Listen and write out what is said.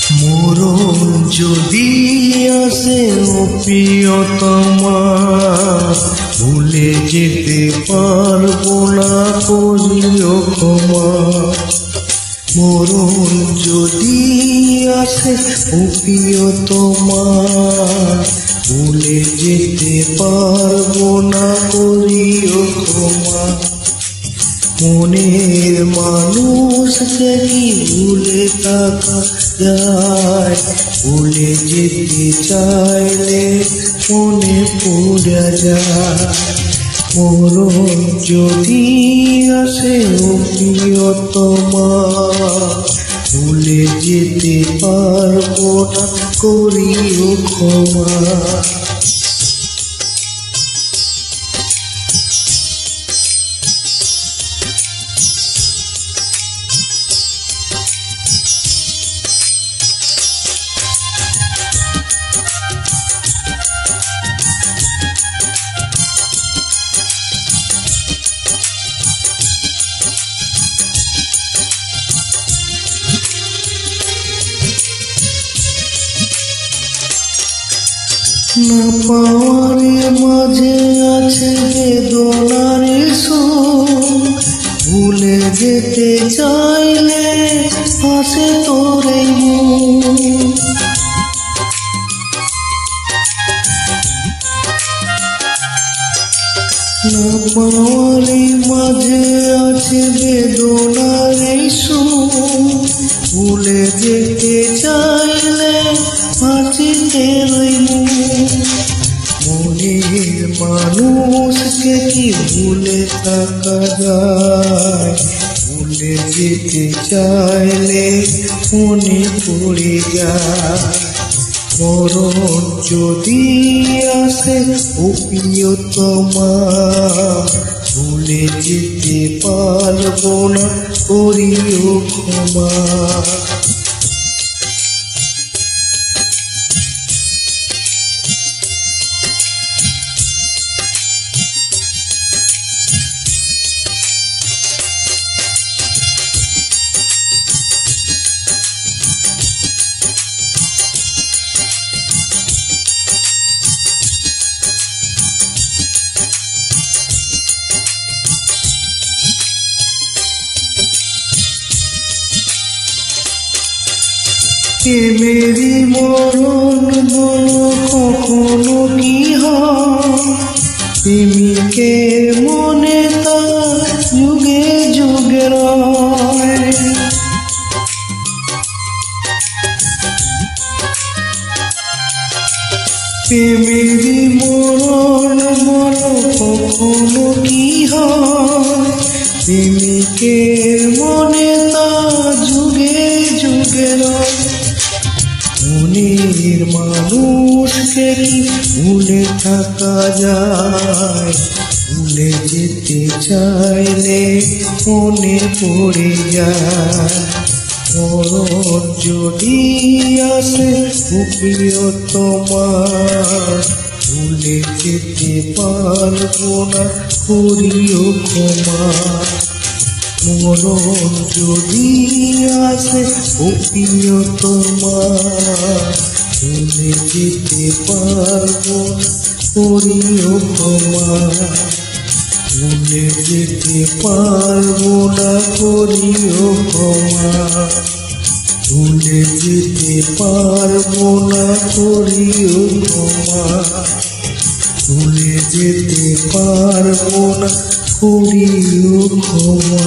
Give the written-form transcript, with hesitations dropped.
মরণ যদি আসে ও প্রিয়তমা, ভুলে যেতে পারবো না, করিও ক্ষমা। মরণ যদি আসে ও প্রিয়তমা, ভুলে যেতে পারবো না, করিও ক্ষমা। মনের মানুষকে কি ভুলে থাকা যায়? ভুলে যেতে চাইলে মনে পড়ে যায়। মরণ যদি আসে ও প্রিয়তমা, ভুলে যেতে পারবো না, করিও ক্ষমা। না পাওয়ার মাঝে আছে বেদনার সুর, ভুলে যেতে চাইলে হাসে তোর এই মুখ। না পাওয়ার মাঝে আছে বেদনার সুর, ভুলে যেতে চাইলে হাসি তোর এই মুখ। মনের মানুষকে কি ভুলে থাকা যায়? ভুলে যেতে চাইলে মনে পড়ে যায়। মরণ যদি আসে ও প্রিয়তমা, ভুলে যেতে পারবো না, করিও ক্ষমা। প্রেমেরই মরণ বলো কখনো কি হয়? প্রেমিকের মনে তা যুগে যুগে রয়। প্রেমেরই মরণ বলো কখনো কি হয়? প্রেমিকের মনে তা যুগে যুগে রয়। মনের মানুষকে কি ভুলে থাকা যায়? ভুলে যেতে চাইলে মনে পড়ে যায়। মরণ যদি আসে ও প্রিয়তমা, ভুলে যেতে পারবো না, করিও ক্ষমা। মরণ যদি আসে ও প্রিয়তমা, ভুলে যেতে পারবো না, করিও ক্ষমা। ভুলে যেতে পারবো না, করিও ক্ষমা। ভুলে যেতে পারবো না, করিও ক্ষমা। ভুলে যেতে পারবো না, করিও ক্ষমা।